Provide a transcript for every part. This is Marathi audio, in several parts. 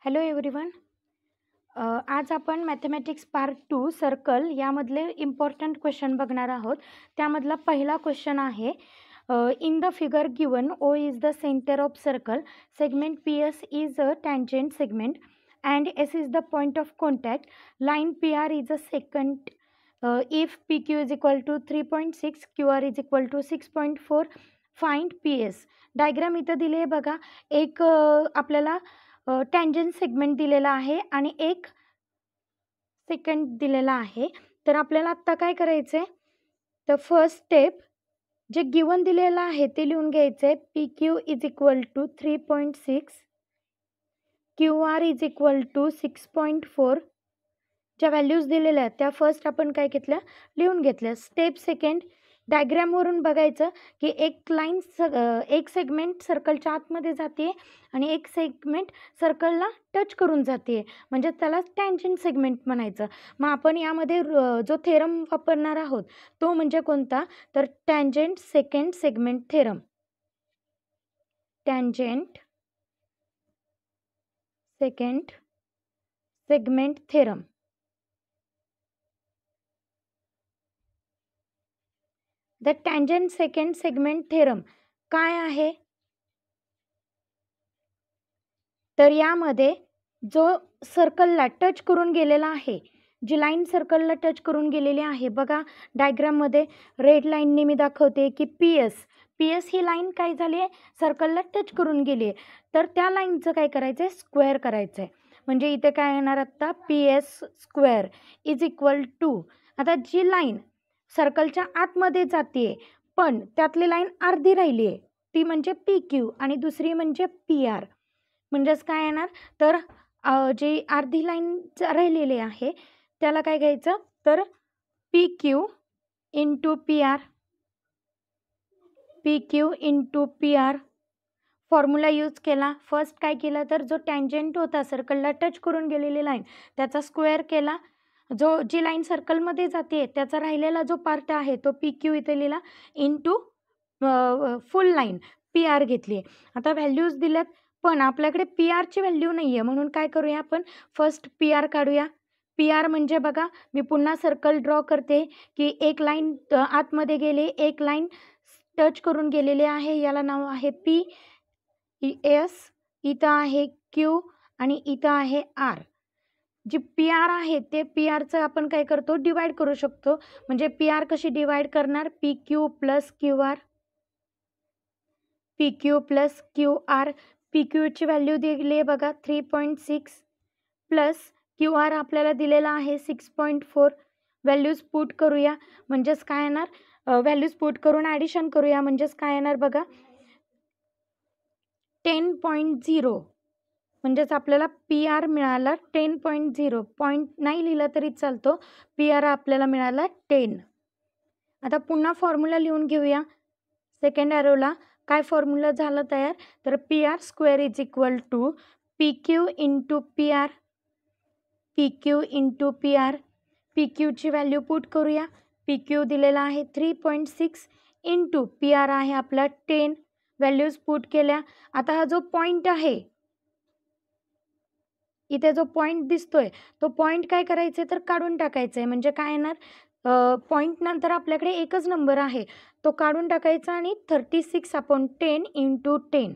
Hello everyone. आज आपण मॅथमॅटिक्स पार्ट 2 सर्कल यामधले इम्पॉर्टंट क्वेश्चन बघणार आहोत. त्यामधला पहिला क्वेश्चन आहे, in the figure given O is the centre of circle, segment P S is a tangent segment and S is the point of contact, line P R is a secant if P Q is equal to 3.6, Q R is equal to 6.4, find P S. Diagram इथं दिले आहे बघा. एक आपल्याला टँजंट सेगमेंट दिलेला आहे आणि एक सेकंड दिलेला आहे. तर आपल्याला आत्ता काय करायचं आहे, तर फर्स्ट स्टेप जे गिवन दिलेलं आहे ते लिहून घ्यायचं आहे. P Q is equal to 3.6, Q R is equal to 6.4. ज्या व्हॅल्यूज दिलेल्या आहेत त्या फर्स्ट आपण काय घेतल्या, लिहून घेतल्या. स्टेप सेकंड, डायग्रॅमवरून बघायचं की एक सेगमेंट सर्कलच्या आतमध्ये जाते आणि एक सेगमेंट सर्कलला टच करून जाते, म्हणजे त्याला टँजंट सेगमेंट म्हणायचं. मग आपण यामध्ये जो थेरम वापरणार आहोत तो म्हणजे कोणता, तर tangent second segment theorem. Tangent second segment theorem. The tangent second segment theorem काय आहे, तर यामध्ये जो सर्कलला टच करून गेलेला आहे, जी लाईन सर्कलला टच करून गेलेली आहे बघा, डायग्राममध्ये रेड लाईनने मी दाखवते की पी एस ही लाईन काय झाली आहे, सर्कलला टच करून गेली आहे. तर त्या लाईनचं काय करायचं आहे, स्क्वेअर करायचं आहे. म्हणजे इथे काय येणार आत्ता, P S square is equal to, आता जी लाईन सर्कलच्या आतमध्ये जाते पण त्यातली लाईन अर्धी राहिली आहे ती म्हणजे पी क्यू आणि दुसरी म्हणजे पी आर. म्हणजेच काय येणार, तर जी अर्धी लाईन राहिलेली आहे त्याला काय घ्यायचं, तर P Q into P R. P Q into P R formula use केला. फर्स्ट काय केलं, तर जो टँजंट होता सर्कलला टच करून गेलेली लाईन त्याचा स्क्वेअर केला. जी लाईन सर्कलमध्ये जाते त्याचा राहिलेला जो पार्ट आहे तो पी क्यू इथे लिहिला into full line P R घेतली. आता व्हॅल्यूज दिल्यात पण आपल्याकडे पी आरची व्हॅल्यू नाही आहे, म्हणून काय करूया आपण, फर्स्ट पी आर काढूया. पी आर म्हणजे बघा, मी पुन्हा सर्कल ड्रॉ करते की एक लाईन आतमध्ये गेली, एक लाईन टच करून गेलेली आहे, याला नाव आहे पी एस, इथं आहे क्यू आणि इथं आहे आर. जी पी आर आहे ते पी आरचं आपण काय करतो, डिवाइड करू शकतो. म्हणजे पी आर कशी डिवाइड करणार, P Q plus Q R, P Q plus Q R. P क्यूची व्हॅल्यू दिली आहे बघा 3.6 प्लस क्यू आर आपल्याला दिलेला आहे 6.4. व्हॅल्यूज पुट करूया म्हणजेच काय येणार, व्हॅल्यूज पुट करून ॲडिशन करूया म्हणजेच काय येणार बघा, 10.0. म्हणजेच आपल्याला पी आर मिळाला 10.0. पॉईंट नाही लिहिलं तरी चालतो, पी आर आपल्याला मिळाला 10. आता पुन्हा फॉर्म्युला लिहून घेऊया. सेकंड ॲरोला काय फॉर्म्युला झालं तयार, तर P R square is equal to P Q into P R. P Q into P R. P क्यूची व्हॅल्यू पुट करूया. पी क्यू दिलेला आहे 3.6 इंटू पी आर आहे आपला 10. व्हॅल्यूज पुट केल्या. आता हा जो पॉईंट आहे, इथे जो पॉईंट दिसतोय तो पॉईंट काय करायचं तर काढून टाकायचं आहे. म्हणजे काय येणार, पॉईंट नंतर आपल्याकडे एकच नंबर आहे तो काढून टाकायचा आणि 36/10 इंटू 10.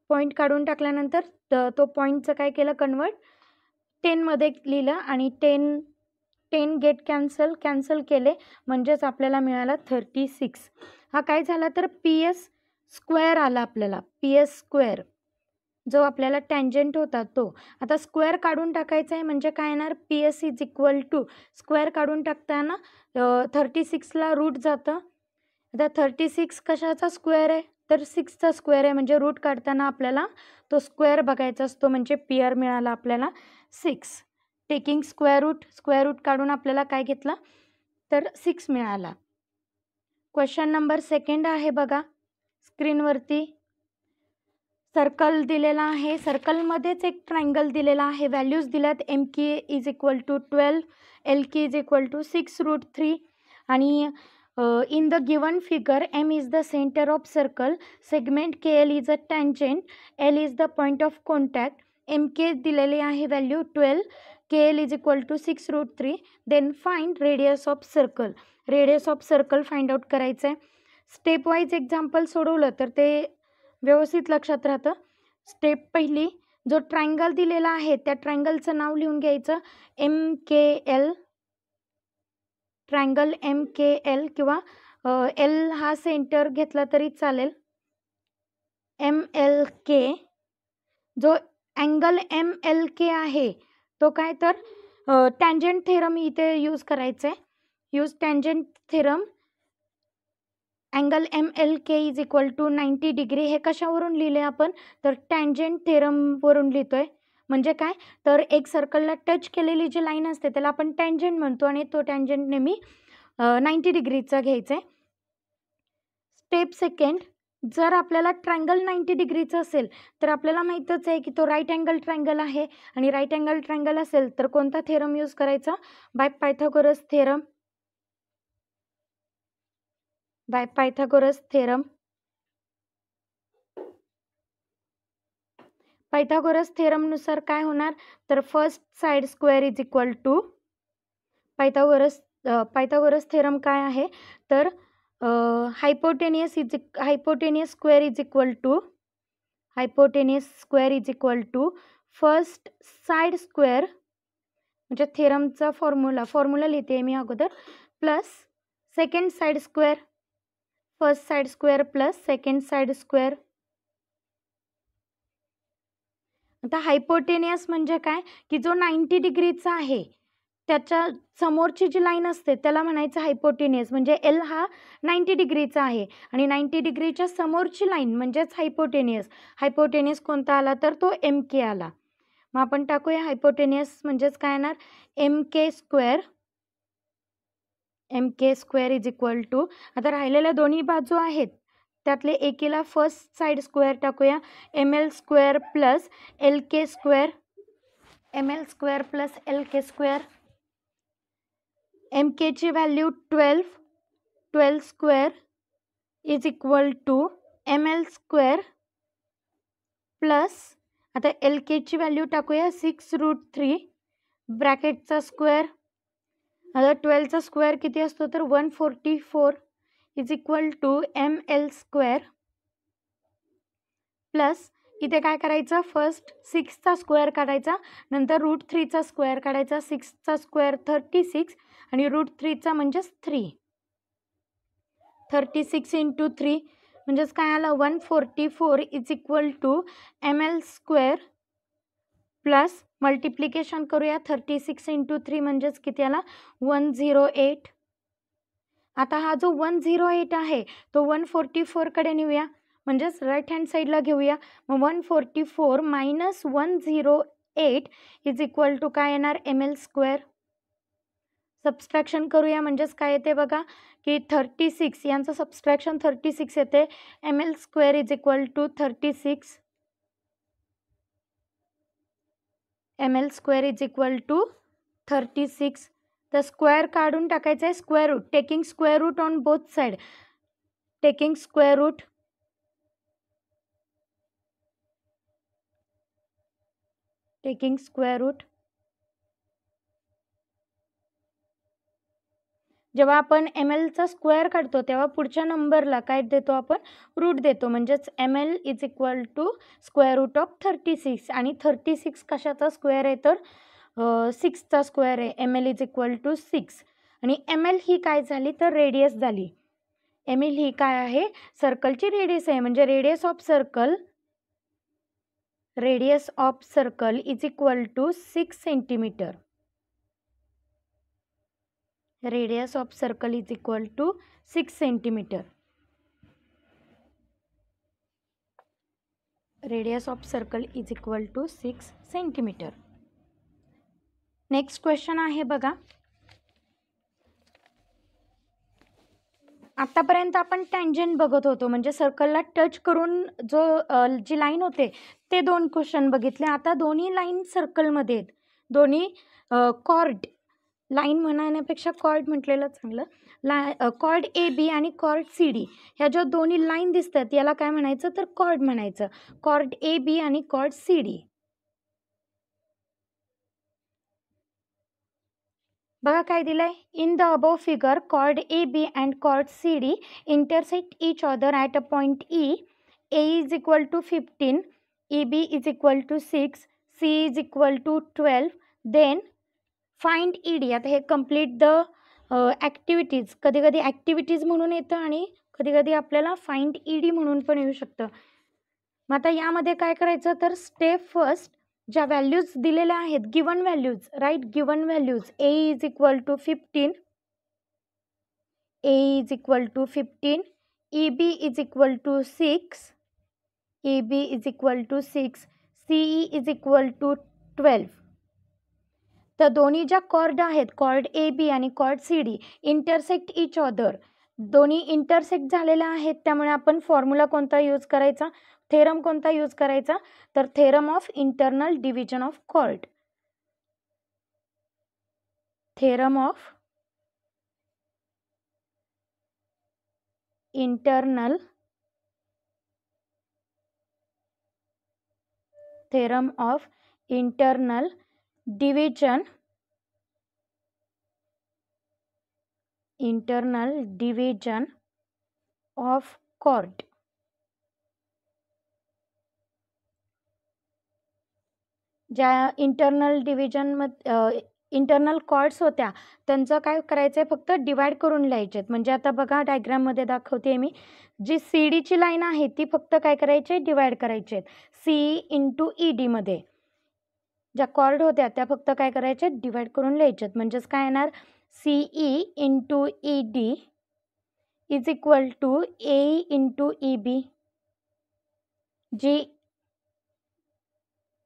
पॉईंट काढून टाकल्यानंतर तो पॉईंटचं काय केलं, कन्वर्ट 10मध्ये लिहिलं आणि 10 गेट कॅन्सल केले म्हणजेच आपल्याला मिळाला 36. हा काय झाला, तर पी एस स्क्वेअर आला आपल्याला. पी एस स्क्वेअर जो आपल्याला टँजंट होता तो. आता स्क्वेअर काढून टाकायचा आहे म्हणजे काय येणार, P S is equal to, square काढून टाकताना 36ला रूट जातं. आता 36 कशाचा स्क्वेअर आहे, तर 6चा स्क्वेअर आहे, म्हणजे रूट काढताना आपल्याला तो स्क्वेअर बघायचा असतो. म्हणजे पी आर मिळाला आपल्याला 6. टेकिंग स्क्वेअर रूट काढून आपल्याला काय घेतलं, तर 6 मिळाला. क्वेश्चन नंबर सेकंड आहे बघा स्क्रीनवरती. सर्कल दिलेला आहे, सर्कलमध्येच एक ट्रायंगल दिलेला आहे. व्हॅल्यूज दिल्यात, M K is equal to 12, L K is equal to 6√3 आणि in the given figure M is the center of circle, segment KL is a tangent, L is the point of contact, M K दिलेली आहे value 12, K L is equal to 6√3. Then find radius of circle. Radius of circle find out करायचं आहे. स्टेप वाईज एक्झाम्पल सोडवलं तर ते व्यवस्थित लक्षात राहतं. स्टेप पहिली, जो ट्रायंगल दिलेला आहे त्या ट्रायंगलचं नाव लिहून घ्यायचं, एम के एल, ट्रायंगल एम के एल, किंवा एल हा सेंटर घेतला तरी चालेल, एम एल के. जो अँगल एम एल के आहे तो काय तर टँजंट थेरम इथे यूज करायचं आहे. Use tangent theorem. Angle M L K is equal to 90 degree. हे कशावरून लिहिले आपण, तर टँजंट थेरमवरून लिहितोय. म्हणजे काय तर एक सर्कलला टच केलेली जी लाईन असते त्याला आपण टँजंट म्हणतो आणि तो टँजंट नेहमी 90 डिग्रीचा घ्यायचा आहे. स्टेप सेकंड, जर आपल्याला ट्रायंगल 90 डिग्रीचं असेल तर आपल्याला माहीतच आहे की तो राईट अँगल ट्रायंगल आहे, आणि राईट अँगल ट्रायंगल असेल तर कोणता थेरम यूज करायचा, by Pythagoras theorem. By Pythagoras theorem. Pythagoras थेरमनुसार काय होणार, तर first side square is equal to Pythagoras theorem काय आहे, तर hypotenuse square is equal to first side square, म्हणजे थेरमचा फॉर्म्युला लिहिते मी अगोदर, plus second side square, first side square plus second side square. आता हायपोटेनियस म्हणजे काय की जो 90 डिग्रीचा आहे त्याच्या समोरची जी लाईन असते त्याला म्हणायचं हायपोटेनियस. म्हणजे एल हा 90 डिग्रीचा आहे आणि 90 डिग्रीच्या समोरची लाईन म्हणजेच हायपोटेनियस. हायपोटेनियस कोणता आला तर तो एम के आला. मग आपण टाकूया हायपोटेनियस म्हणजेच काय येणार, M K square is equal to, आता राहिलेल्या दोन्ही बाजू आहेत त्यातले एकीला फर्स्ट साइड स्क्वेअर टाकूया, M L square plus L K square. M केची value 12 square is equal to M L square plus, आता एल केची व्हॅल्यू टाकूया 6√3 ब्रॅकेटचा स्क्वेअर. आता 12चा स्क्वेअर किती असतो तर 144 is equal to M L square plus, इथे काय करायचं, फर्स्ट 6चा स्क्वेअर काढायचा, नंतर √3चा स्क्वेअर काढायचा. 6चा स्क्वेअर 36 आणि √3चा म्हणजेच 3. 36 × 3 म्हणजेच काय आलं 144 is equal to M L square plus, multiplication करूया 36 × 3 म्हणजेच किती आला 108. आता हा जो 108 आहे तो 144 कडे नेऊया, म्हणजेच राईट हँड साईडला घेऊया. मग 144 मायनस 108 इज इक्वल टू काय येणार एम एल स्क्वेअर. सबस्ट्रॅक्शन करूया म्हणजेच काय येते बघा की 36, यांचं सबस्ट्रॅक्शन 36 येते. M L square is equal to 36, M L square is equal to 36. तर स्क्वेअर काढून टाकायचं आहे, square root, taking square root on both side, taking square root. जेव्हा आपण एम एलचा स्क्वेअर काढतो तेव्हा पुढच्या नंबरला काय देतो आपण, रूट देतो. म्हणजेच M L is equal to square root of 36, आणि 36 कशाचा स्क्वेअर आहे तर 6चा स्क्वेअर आहे. M L is equal to 6, आणि एम एल ही काय झाली तर रेडियस झाली. एम एल ही काय आहे, सर्कलची रेडियस आहे. म्हणजे radius of circle is equal to 6 centimetre. Radius of circle is equal to 6 centimetre. Radius of circle is equal to 6 centimetre. Next question आहे बघा. आतापर्यंत आपण टँजंट बघत होतो, म्हणजे सर्कलला टच करून जी लाईन होते ते 2 क्वेश्चन बघितले. आता दोन्ही लाईन सर्कलमध्ये आहेत. दोन्ही कॉर्ड, लाईन म्हणण्यापेक्षा कॉर्ड म्हटलेलं चांगलं. कॉर्ड ए बी आणि कॉर्ड सी डी, ह्या ज्या दोन्ही लाईन दिसतात याला काय म्हणायचं तर कॉर्ड म्हणायचं. कॉर्ड ए बी आणि कॉर्ड सी डी. बघा काय दिलंय, in the above figure chord A B and chord C D intersect each other at a point E. A is equal to 15, E B is equal to 6, C is equal to 12. Then find E D. आता हे कम्प्लीट द ॲक्टिव्हिटीज, कधी कधी ॲक्टिव्हिटीज म्हणून येतं आणि कधी कधी आपल्याला फाइंड ई डी म्हणून पण येऊ शकतं. मग आता यामध्ये काय करायचं, तर स्टेप फर्स्ट ज्या व्हॅल्यूज दिलेल्या आहेत, given values, right, given values. A is equal to 15, A is equal to 15, E B is equal to 6, E B is equal to 6, CE is equal to 12. तर दोन्ही ज्या कॉर्ड आहेत, कॉर्ड ए बी आणि chord C D intersect each other, दोन्ही इंटरसेक्ट झालेल्या आहेत. त्यामुळे आपण फॉर्म्युला कोणता यूज करायचा, थेरम कोणता यूज करायचा, तर theorem of internal division of chord. Theorem of internal division of chord. ज्या इंटरनल कॉर्ड्स होत्या त्यांचं काय करायचं आहे, फक्त डिवाइड करून लिहायचे आहेत. म्हणजे आता बघा डायग्राममध्ये दाखवते मी, जी सी डीची लाईन आहे ती फक्त काय करायची आहे, डिवाइड करायची आहेत. सी इंटू ई डीमध्ये ज्या कॉर्ड होत्या त्या फक्त काय करायच्या, डिवाइड करून लिहायचे आहेत. म्हणजेच काय येणार, CE into E D is equal to A into E B. G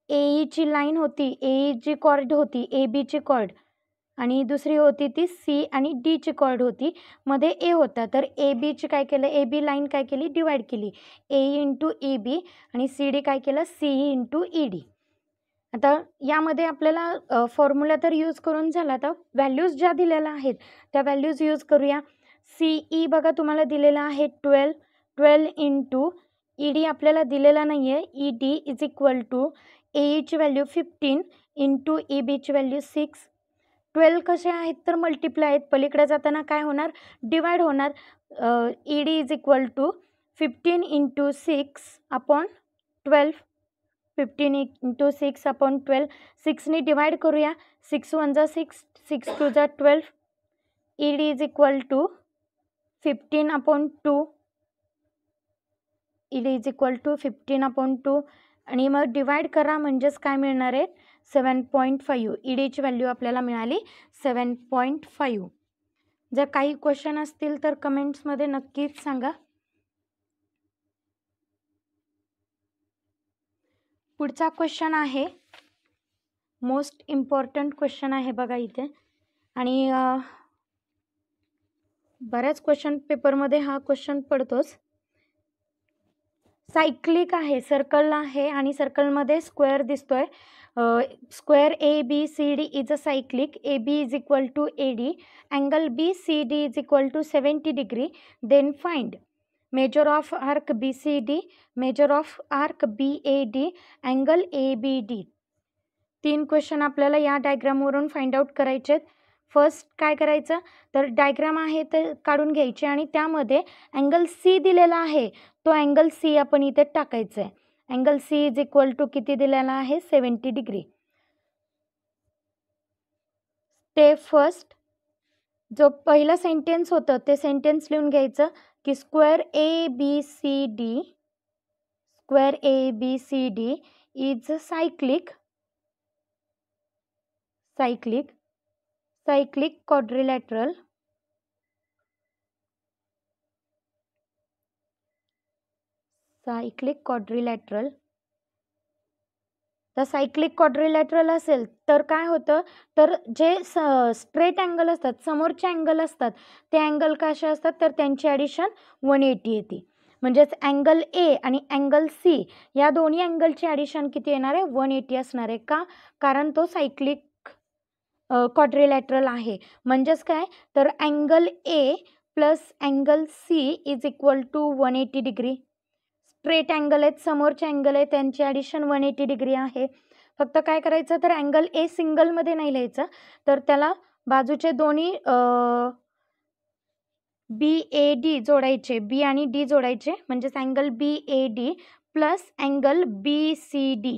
एईची लाईन होती, ए जी कॉर्ड होती, ए बीची कॉर्ड, आणि दुसरी होती ती सी आणि डीची कॉर्ड होती, मध्ये ए होता. तर ए बीची काय केलं, ए बी लाईन काय केली, डिवाइड केली, ए इंटू ई बी, आणि सी डी काय केलं, सी इंटू ई डी. आता यामध्ये आपल्याला फॉर्म्युला तर यूज करून झाला. आता व्हॅल्यूज ज्या दिलेल्या आहेत त्या व्हॅल्यूज यूज करूया. सीई बघा तुम्हाला दिलेला आहे 12 इंटू ई डी आपल्याला दिलेला नाही आहे, E D is equal to एईची व्हॅल्यू 15 इंटू ई बीची व्हॅल्यू 6. 12 कसे आहेत तर मल्टिप्लाय आहेत, पलीकडे जाताना काय होणार, डिवाइड होणार. E D is equal to 15 into 6 upon 12, 15 into 6 upon 12. 6ने डिवाइड करूया, 6 1 जा 6, 6 2 जा 12. E D is equal to 15 upon 2, E D is equal to 15 upon 2, आणि मग डिवाइड करा म्हणजेच काय मिळणार आहे, 7.5. ई डीची व्हॅल्यू आपल्याला मिळाली 7.5. जर काही क्वेश्चन असतील तर कमेंट्समध्ये नक्कीच सांगा. पुढचा क्वेश्चन आहे, मोस्ट इम्पॉर्टंट क्वेश्चन आहे बघा इथे, आणि बऱ्याच क्वेश्चन पेपरमध्ये हा क्वेश्चन पडतोच. सायक्लिक आहे, सर्कल आहे आणि सर्कलमध्ये स्क्वेअर दिसतोय. Square A B C D is a cyclic. A B is equal to A D, angle B C D is equal to 70 degree. Then find measure of arc B C D, measure of arc B A D, angle A B D. 3 question आपल्याला या डायग्रामवरून फाइंड आउट करायचे आहेत. फर्स्ट काय करायचं, तर डायग्राम आहे तर काढून घ्यायचे आणि त्यामध्ये अँगल सी दिलेला आहे, तो अँगल सी आपण इथे टाकायचा आहे. Angle C is equal to किती दिलेला आहे, 70 डिग्री. स्टेप फर्स्ट, जो पहिलं सेंटेन्स होतं ते सेंटेन्स लिहून घ्यायचं की square A B C D is cyclic quadrilateral तर सायक्लिक क्वाड्रिलॅटरल असेल तर काय होतं, तर जे स्ट्रेट अँगल असतात, समोरचे अँगल असतात, ते अँगल कसे असतात तर त्यांची ॲडिशन 180 येते. म्हणजेच अँगल ए आणि अँगल सी या दोन्ही अँगलची ॲडिशन किती येणार आहे, 180 असणार आहे. का, कारण तो सायक्लिक क्वाड्रिलॅटरल आहे. म्हणजेच काय, तर angle A plus angle C is equal to 180 degree. Straight angle आहेत, समोरचे अँगल आहे, त्यांची ॲडिशन 180 डिग्री आहे. फक्त काय करायचं, तर अँगल ए सिंगलमध्ये नाही लिहायचं, तर त्याला बाजूचे दोन्ही BAD जोडायचे, बी आणि डी जोडायचे, म्हणजेच angle BAD plus angle BCD.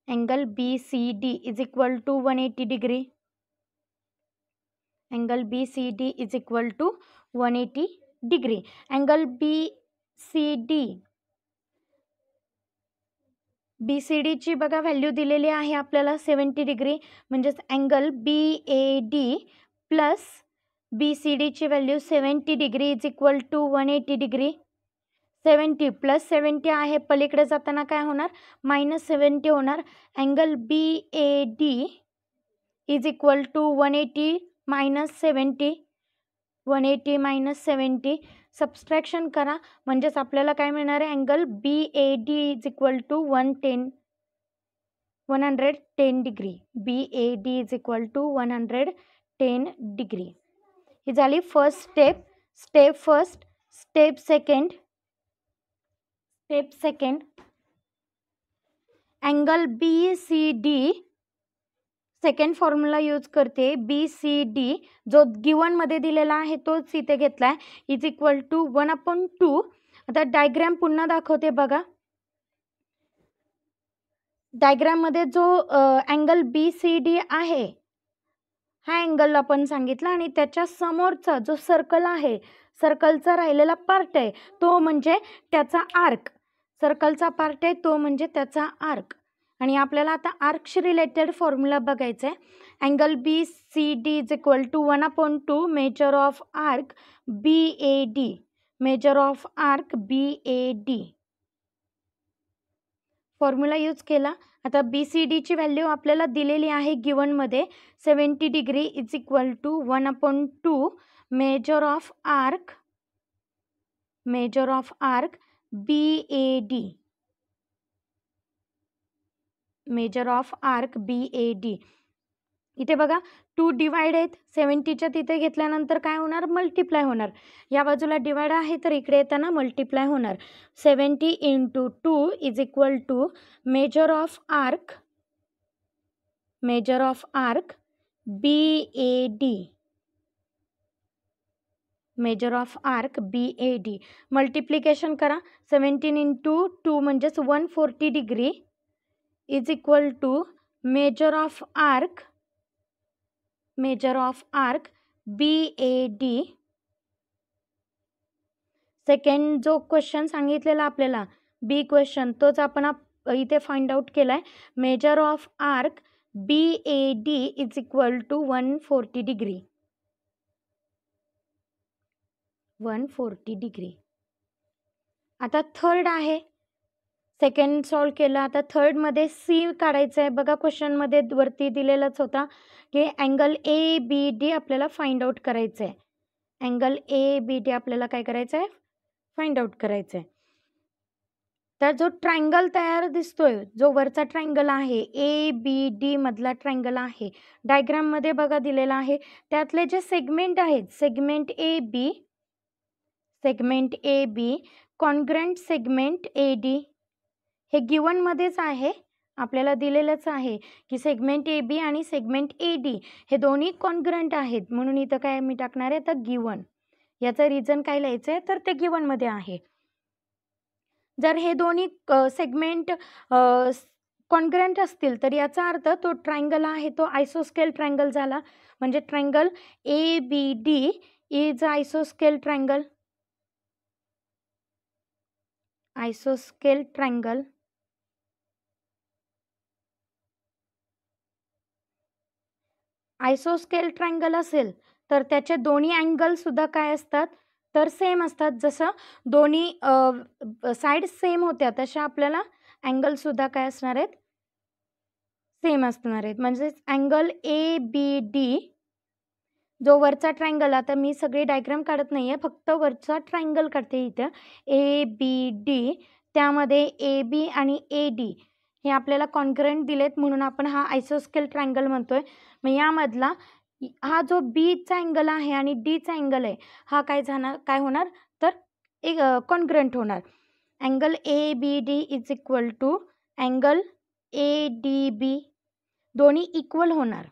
Angle BCD is equal to 180 degree. Angle BCD is equal to 180 degree. Angle BCD ची बघा व्हॅल्यू दिलेली आहे आपल्याला 70 डिग्री, म्हणजेच अँगल BAD प्लस BCD ची value 70 degree is equal to 180 degree. 70 plus 70 आहे, पलीकडे जाताना काय होणार, -70 होणार. Angle BAD is equal to 180 - 70. 180 - 70 subtraction करा, म्हणजेच आपल्याला काय मिळणार आहे, angle BAD is equal to 110 degree. BAD is equal to 110 degree. ही झाली first step. Step first. Step second angle BCD second formula use करते. BCD जो गिवनमध्ये दिलेला आहे तोच इथे घेतला आहे, इज इक्वल टू 1/2. आता डायग्रॅम पुन्हा दाखवते बघा. डायग्रॅममध्ये जो अँगल BCD आहे हा अँगल आपण सांगितला, आणि त्याच्या समोरचा जो सर्कल आहे, सर्कलचा राहिलेला पार्ट आहे तो म्हणजे त्याचा आर्क. सर्कलचा पार्ट आहे तो म्हणजे त्याचा आर्क. आणि आपल्याला आता आर्कशी रिलेटेड फॉर्म्युला बघायचा आहे. Angle BCD is equal to 1/2 measure of arc BAD. Measure of arc BAD formula use केला. आता BCD ची व्हॅल्यू आपल्याला दिलेली आहे गिवनमध्ये 70 degree is equal to 1/2 measure of arc BAD. Measure of arc BAD. इथे बघा 2 डिवाइड आहेत, 70च्या तिथे घेतल्यानंतर काय होणार, मल्टिप्लाय होणार. या बाजूला डिवाइड आहे तर इकडे येताना मल्टिप्लाय होणार. 70 × 2 is equal to measure of arc BAD. Measure of arc BAD. Multiplication करा. 17 × 2 म्हणजेच 140 degree is equal to measure of arc BAD. Second जो क्वेश्चन सांगितलेला आपल्याला बी क्वेश्चन तोच आपण इथे फाइंड आउट केलाय. Measure of arc BAD is equal to 140 degree. 140 degree. आता थर्ड आहे. सेकंड सॉल्व केला. आता थर्डमध्ये सी काढायचं आहे. बघा क्वेश्चनमध्ये वरती दिलेलाच होता की अँगल ABD आपल्याला फाइंड आउट करायचं आहे. अँगल ABD आपल्याला काय करायचं आहे, फाइंड आउट करायचं आहे. तर जो ट्रायंगल तयार दिसतोय, जो वरचा ट्रायंगल आहे ABD मधला ट्रायंगल आहे, डायग्राममध्ये बघा दिलेला आहे. त्यातले जे सेगमेंट आहेत, segment AB congruent segment AD हे गिवनमध्येच आहे, आपल्याला दिलेलंच आहे की सेगमेंट AB आणि सेगमेंट AD हे दोन्ही कॉन्ग्रंट आहेत, म्हणून इथं काय मी टाकणार आहे तर गिवन. याचं रिझन काय लिहायचं आहे तर ते गिवनमध्ये आहे. जर हे दोन्ही सेगमेंट कॉन्ग्रंट असतील तर याचा अर्थ तो ट्रायंगल आहे तो आयसोस्केल ट्रायंगल झाला. म्हणजे triangle ABD is आयसोस्केल triangle. आयसोस्केल triangle. आयसोस्केल triangle असेल तर त्याचे दोन्ही अँगल सुद्धा काय असतात तर सेम असतात. जसं दोन्ही साइड सेम होत्या तशा आपल्याला अँगल सुद्धा काय असणार आहेत, सेम असणार आहेत. म्हणजे अँगल ABD जो वरचा ट्रायंगल, आता मी सगळी डायग्राम काढत नाहीये, फक्त वरचा ट्रायंगल काढते इथं ABD. त्यामध्ये AB आणि AD हे आपल्याला कॉन्ग्रंट दिलेत म्हणून आपण हा आयसोस्केल ट्रायंगल म्हणतोय. मग यामधला हा जो Bचा अँगल आहे आणि Dचा अँगल आहे हा काय होणार तर एक कॉन्ग्रंट होणार. Angle ABD is equal to angle ADB. दोन्ही इक्वल होणार.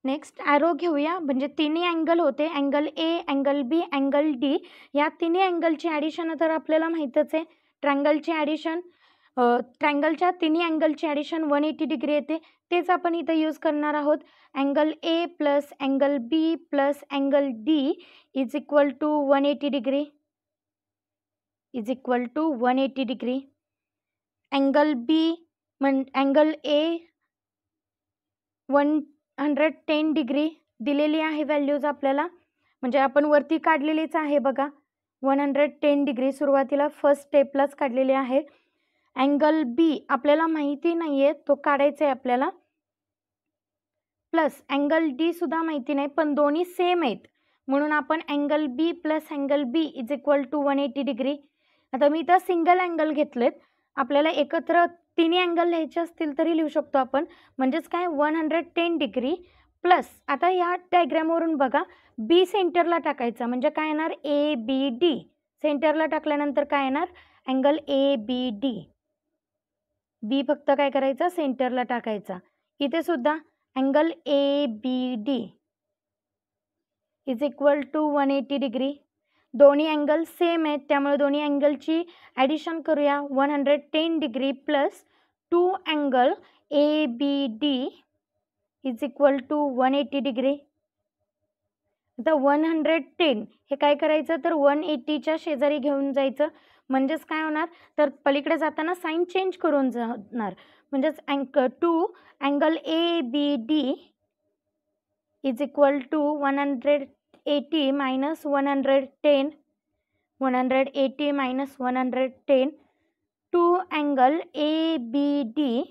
नेक्स्ट ॲरो घेऊया, म्हणजे तिन्ही अँगल होते, angle A, angle B, angle D. या तिन्ही अँगलची ॲडिशन तर आपल्याला माहीतच आहे. ट्रायंगलची ॲडिशन, ट्रायंगलच्या तिन्ही अँगलची ॲडिशन 180 डिग्री येते. तेच आपण इथं यूज करणार आहोत. Angle A plus angle B plus angle D is equal to 180 degree, is equal to 180 degree. Angle B angle A 110 degree दिलेली आहे व्हॅल्यूज आपल्याला, म्हणजे आपण वरती काढलेलीच आहे बघा. 110 डिग्री सुरुवातीला फर्स्ट स्टेपलाच काढलेली आहे. अँगल बी आपल्याला माहिती नाही आहे, तो काढायचा आहे आपल्याला. प्लस अँगल डी सुद्धा माहिती नाही, पण दोन्ही सेम आहेत, म्हणून आपण angle B plus angle B is equal to 180 degree. आता मी इथं सिंगल अँगल घेतलेत, आपल्याला एकत्र तिन्ही अँगल लिहायचे असतील तरी लिहू शकतो आपण. म्हणजेच काय 110 डिग्री प्लस, आता या डायग्रामवरून बघा, बी सेंटरला टाकायचा, म्हणजे काय येणार ए बी डी. सेंटरला टाकल्यानंतर काय येणार अँगल ए बी डी. बी फक्त काय करायचा सेंटरला टाकायचा. इथे सुद्धा angle A B D is equal to 180 degree. दोन्ही अँगल सेम आहेत, त्यामुळे दोन्ही अँगलची ॲडिशन करूया. 110 degree plus 2 angle A B D is equal to 180 degree. आता 110 हे काय करायचं तर 180च्या शेजारी घेऊन जायचं, म्हणजेच काय होणार तर पलीकडे जाताना साईन चेंज करून जाणार. म्हणजेच 2 angle A B D is equal to 180 minus 110, 180 minus 110. 2 angle A B D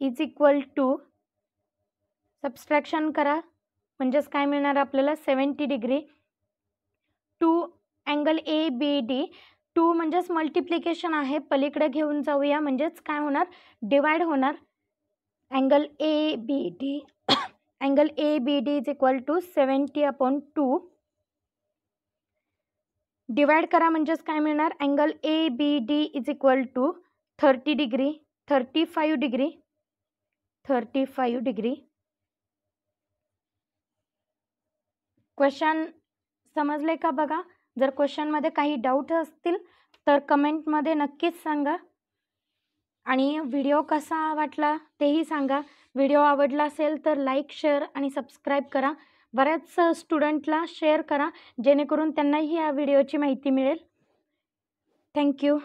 is equal to, subtraction करा, म्हणजेच काय मिळणार आपल्याला 70 degree. 2 angle A B D, 2 म्हणजेच मल्टिप्लिकेशन आहे, पलीकडे घेऊन जाऊया, म्हणजेच काय होणार डिवाइड होणार. Angle A B D angle A B D is equal to 70/2. Divide करा, म्हणजेच काय मिळणार angle A B D is equal to 30 degree, 35 degree, 35 degree. Question समजले का बघा. जर क्वेश्चनमध्ये काही डाऊट असतील तर कमेंटमध्ये नक्कीच सांगा, आणि व्हिडिओ कसा वाटला तेही सांगा. व्हिडिओ आवडला असेल तर लाईक, शेअर आणि सबस्क्राईब करा. बऱ्याच स्टुडंटला शेअर करा, जेणेकरून त्यांनाही या व्हिडिओची माहिती मिळेल. थँक्यू.